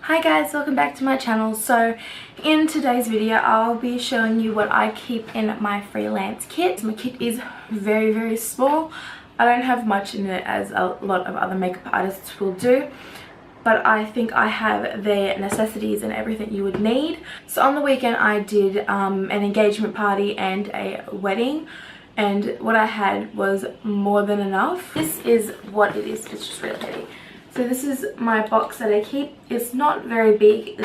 Hi guys, welcome back to my channel. So in today's video I'll be showing you what I keep in my freelance kit. My kit is very small. I don't have much in it as a lot of other makeup artists will do, but I think I have the necessities and everything you would need. So on the weekend I did an engagement party and a wedding, and what I had was more than enough. This is what it is. It's just really heavy. So this is my box that I keep. It's not very big.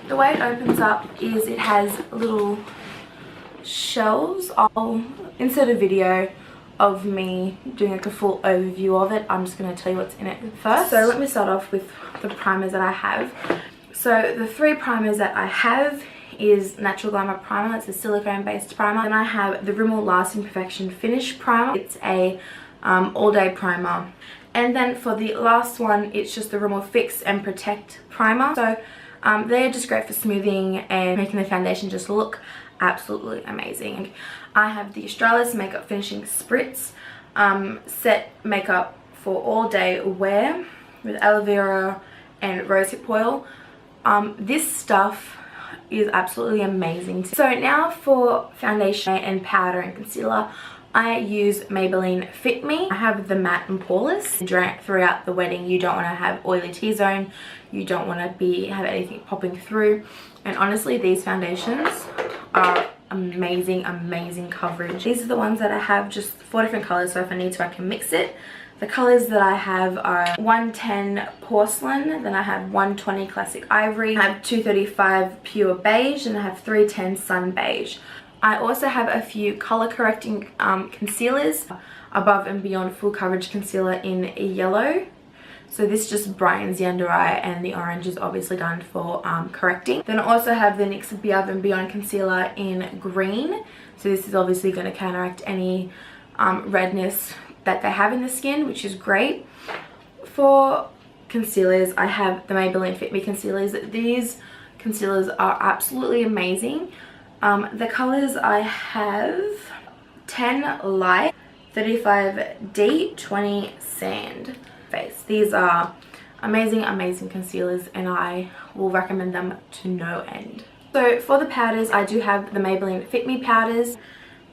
The way it opens up is it has little shelves. I'll insert a video of me doing like a full overview of it. I'm just going to tell you what's in it first. So let me start off with the primers that I have. So the three primers that I have is Natural Glamour Primer. It's a silicone based primer. Then I have the Rimmel Lasting Perfection Finish Primer. It's a all day primer. And then for the last one, it's just the Rimmel Fix and Protect Primer. So they're just great for smoothing and making the foundation just look absolutely amazing. I have the Australis Makeup Finishing Spritz set makeup for all day wear with aloe vera and rosehip oil. This stuff is absolutely amazing. So now for foundation and powder and concealer, I use Maybelline Fit Me. I have the matte and poreless. Throughout the wedding, you don't want to have oily T-zone. You don't want to have anything popping through. And honestly, these foundations are amazing coverage. These are the ones that I have, just 4 different colors, so if I need to I can mix it. The colors that I have are 110 Porcelain, then I have 120 Classic Ivory, I have 235 Pure Beige, and I have 310 Sun Beige. I also have a few color correcting concealers, Above and Beyond Full Coverage Concealer in yellow. So this just brightens the under eye, and the orange is obviously done for correcting. Then I also have the NYX Above and Beyond Concealer in green. So this is obviously going to counteract any redness that they have in the skin, which is great. For concealers, I have the Maybelline Fit Me concealers. These concealers are absolutely amazing. The colors I have: 10 Light, 35 Deep, 20 Sand Face. These are amazing concealers, and I will recommend them to no end. So for the powders, I do have the Maybelline Fit Me powders.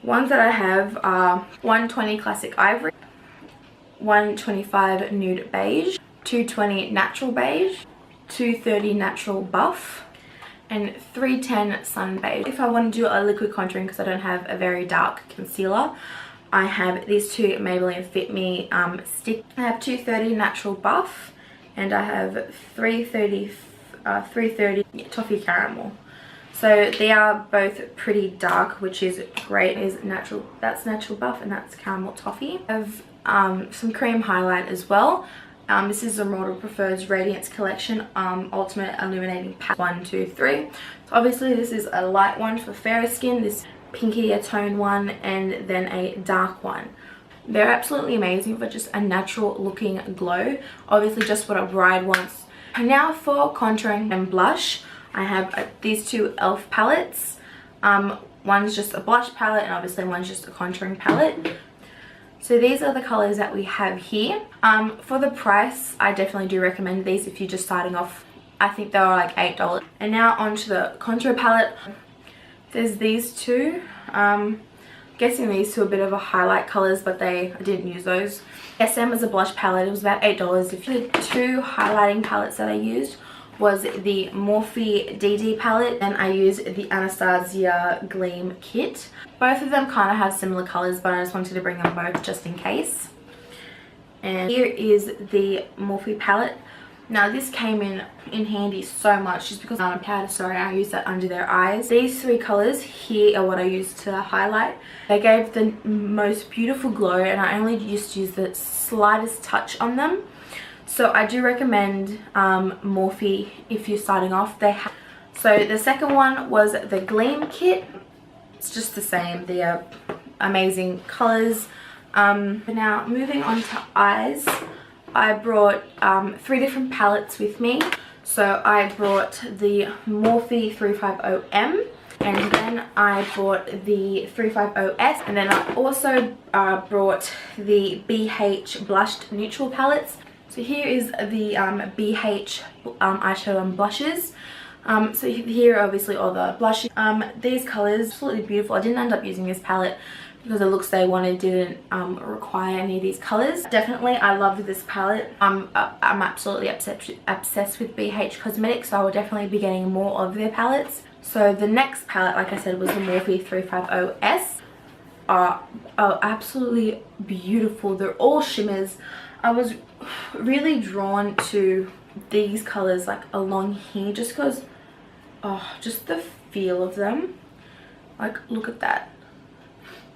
Ones that I have are 120 Classic Ivory, 125 Nude Beige, 220 Natural Beige, 230 Natural Buff, and 310 Sun Beige. If I want to do a liquid contouring because I don't have a very dark concealer, I have these two Maybelline Fit Me sticks. I have 230 Natural Buff, and I have 330 Toffee Caramel. So they are both pretty dark, which is great. That's Natural Buff and that's Caramel Toffee. I have some cream highlight as well. This is the Model Prefers Radiance Collection Ultimate Illuminating Palette 1, 2, 3. So obviously this is a light one for fairer skin, this pinkier tone one, and then a dark one. They're absolutely amazing for just a natural looking glow. Obviously just what a bride wants. And now for contouring and blush, I have these two e.l.f. palettes. One's just a blush palette, and obviously one's just a contouring palette. So these are the colors that we have here. For the price, I definitely do recommend these if you're just starting off. I think they were like $8. And now onto the contour palette. There's these two. Guessing these two are a bit of a highlight colors, but I didn't use those. SM is a blush palette. It was about $8. If you the two highlighting palettes that I used was the Morphe DD palette, and I used the Anastasia Gleam kit. Both of them kind of have similar colors, but I just wanted to bring them both just in case. And here is the Morphe palette. Now this came in handy so much just because I'm powder, sorry, I used that under their eyes. These three colors here are what I used to highlight. They gave the most beautiful glow, and I only used to use the slightest touch on them. So I do recommend Morphe if you're starting off. So the second one was the Gleam kit. It's just the same. They are amazing colors. But now moving on to eyes, I brought 3 different palettes with me. So I brought the Morphe 350M, and then I brought the 350S, and then I also brought the BH Blushed Neutral palettes. So here is the BH eyeshadow and blushes. So here are obviously all the blushes. These colours, absolutely beautiful. I didn't end up using this palette because the looks they wanted didn't require any of these colours. Definitely, I loved this palette. I'm absolutely obsessed with BH Cosmetics, so I will definitely be getting more of their palettes. So the next palette, like I said, was the Morphe 350S. Are absolutely beautiful. They're all shimmers. I was really drawn to these colors like along here just because just the feel of them. Like, look at that.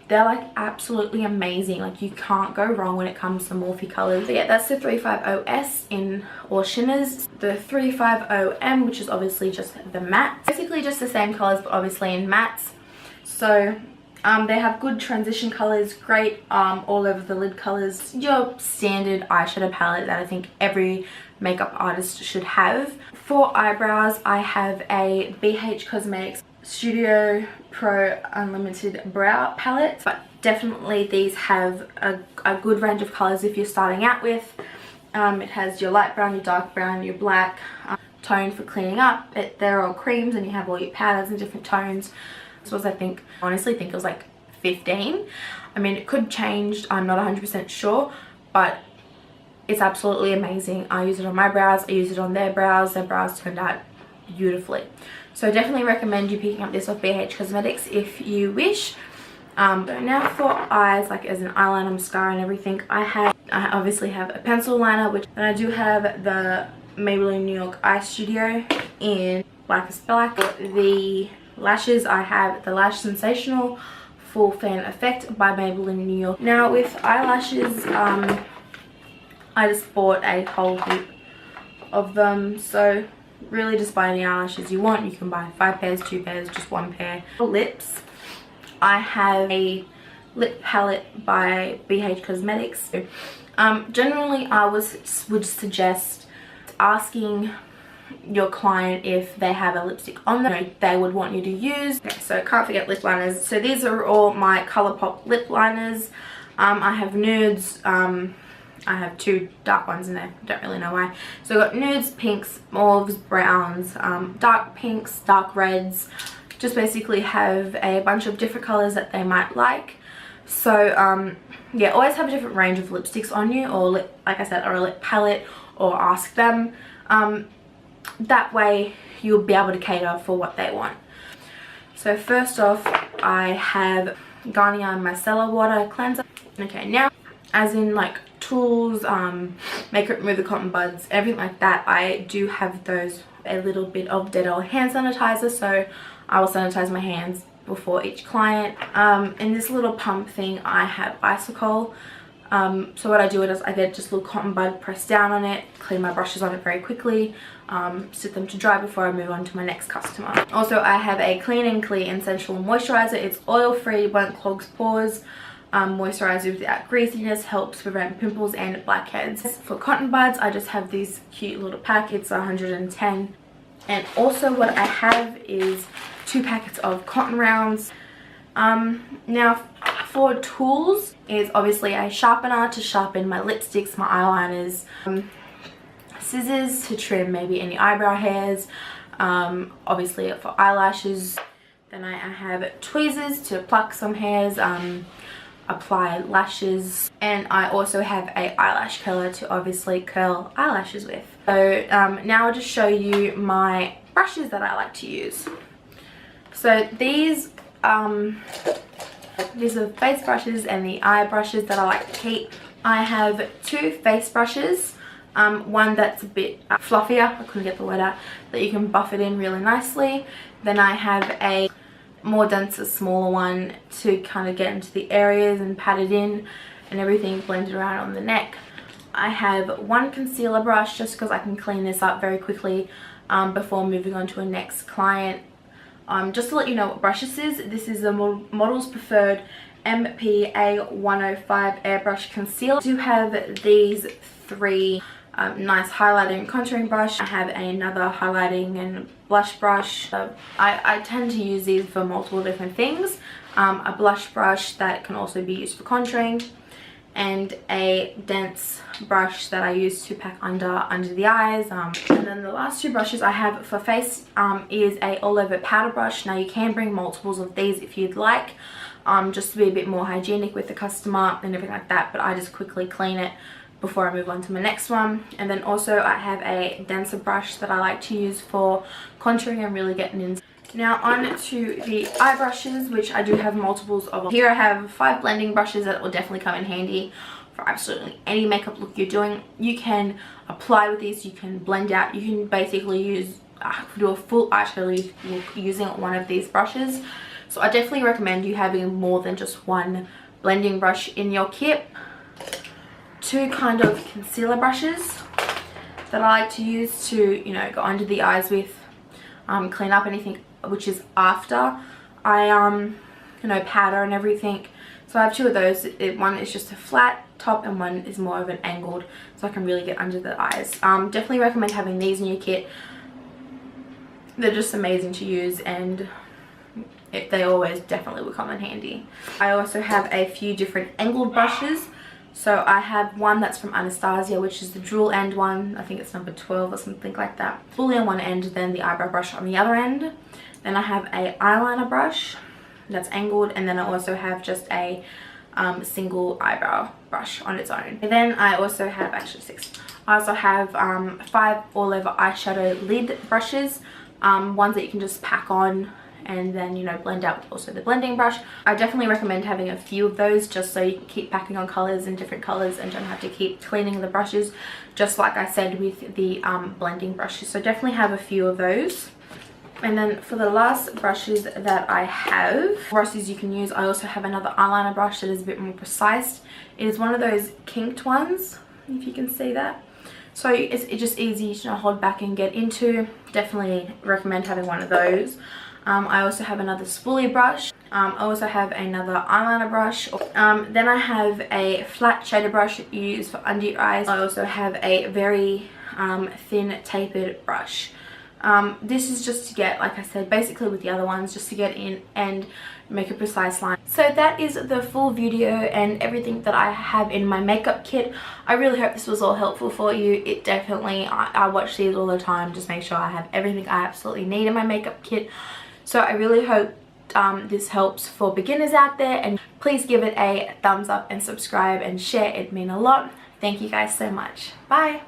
They're like absolutely amazing. Like, you can't go wrong when it comes to Morphe colors. So yeah, that's the 350S in all shimmers. The 350M, which is obviously just the matte, basically just the same colors but obviously in mattes. So they have good transition colors, great all over the lid colors. Your standard eyeshadow palette that I think every makeup artist should have. For eyebrows, I have a BH Cosmetics Studio Pro Unlimited Brow Palette. But definitely these have a good range of colors if you're starting out with. It has your light brown, your dark brown, your black tone for cleaning up. They're all creams and you have all your powders in different tones. This was, honestly think it was like 15. I mean, it could change, I'm not 100% sure, but it's absolutely amazing. I use it on my brows, I use it on their brows turned out beautifully. So I definitely recommend you picking up this off BH Cosmetics if you wish. So now for eyes, like as an eyeliner, mascara and everything, I obviously have a pencil liner, and I do have the Maybelline New York Eye Studio in Blackest Black. The lashes, I have the Lash Sensational Full Fan Effect by Maybelline New York. Now with eyelashes, I just bought a whole heap of them, so really just buy any eyelashes you want. You can buy 5 pairs, 2 pairs, just 1 pair. For lips, I have a lip palette by BH Cosmetics. Generally I would suggest asking your client if they have a lipstick on them they would want you to use. Okay, so can't forget lip liners. So these are all my ColourPop lip liners. I have nudes. I have 2 dark ones in there, don't really know why. So I've got nudes, pinks, mauves, browns, dark pinks, dark reds. Just basically have a bunch of different colors that they might like. So yeah, always have a different range of lipsticks on you, or like I said, or a lip palette, or ask them. That way you'll be able to cater for what they want. So first off, I have Garnier Micellar Water Cleanser. Okay, now as in like tools, makeup remover, cotton buds, everything like that, I do have those, a little bit of Dettol hand sanitizer, so I will sanitize my hands before each client. In this little pump thing, I have Icicle. So what I do is I get just a little cotton bud, press down on it, clean my brushes on it very quickly, sit them to dry before I move on to my next customer. Also, I have a Clean and Clear Essential Moisturizer. It's oil-free, won't clog pores, moisturizer without greasiness, helps prevent pimples and blackheads. For cotton buds, I just have this cute little pack. It's 110. And also what I have is 2 packets of cotton rounds. Now for tools is obviously a sharpener to sharpen my lipsticks, my eyeliners, scissors to trim maybe any eyebrow hairs, obviously for eyelashes. Then I have tweezers to pluck some hairs, apply lashes, and I also have a eyelash curler to obviously curl eyelashes with. So now I'll just show you my brushes that I like to use. So these are face brushes and the eye brushes that I like to keep. I have 2 face brushes, one that's a bit fluffier, I couldn't get the word out, that you can buff it in really nicely. Then I have a more denser, smaller one to kind of get into the areas and pat it in and everything blended around on the neck. I have 1 concealer brush just because I can clean this up very quickly before moving on to a next client. Just to let you know what brush this is the Model's Preferred MPA 105 Airbrush Concealer. I do have these 3 nice highlighting and contouring brush. I have another highlighting and blush brush. I tend to use these for multiple different things. A blush brush that can also be used for contouring, and a dense brush that I use to pack under the eyes. And then the last two brushes I have for face is a all over powder brush. Now you can bring multiples of these if you'd like, just to be a bit more hygienic with the customer and everything like that, but I just quickly clean it before I move on to my next one. And then also I have a denser brush that I like to use for contouring and really getting in. Now on to the eye brushes, which I do have multiples of. Here I have 5 blending brushes that will definitely come in handy for absolutely any makeup look you're doing. You can apply with these, you can blend out, you can basically do a full eyeshadow look using one of these brushes. So I definitely recommend you having more than just one blending brush in your kit. 2 kind of concealer brushes that I like to use to, you know, go under the eyes with, clean up anything which is after I you know, powder and everything. So I have 2 of those. One is just a flat top and one is more of an angled, so I can really get under the eyes. Definitely recommend having these in your kit. They're just amazing to use, and they always definitely will come in handy. I also have a few different angled brushes. So I have one that's from Anastasia, which is the dual end one. I think it's number 12 or something like that. Fully on one end, then the eyebrow brush on the other end. Then I have a eyeliner brush that's angled, and then I also have just a single eyebrow brush on its own. And then I also have, actually 6. I also have 5 all over eyeshadow lid brushes. Ones that you can just pack on and then, you know, blend out with also the blending brush. I definitely recommend having a few of those just so you can keep packing on colors and different colors and don't have to keep cleaning the brushes, just like I said with the blending brushes. So definitely have a few of those. And then for the last brushes that I have, brushes you can use, I also have another eyeliner brush that is a bit more precise. It is one of those kinked ones, if you can see that. So it's just easy to hold back and get into. Definitely recommend having one of those. I also have another spoolie brush. I also have another eyeliner brush. Then I have a flat shader brush that you use for under your eyes. I also have a very thin tapered brush. This is just to get, like I said, basically with the other ones, just to get in and make a precise line. So that is the full video and everything that I have in my makeup kit. I really hope this was all helpful for you. It definitely, I watch these all the time, just make sure I have everything I absolutely need in my makeup kit. So I really hope this helps for beginners out there, and please give it a thumbs up and subscribe and share. It'd mean a lot. Thank you guys so much. Bye.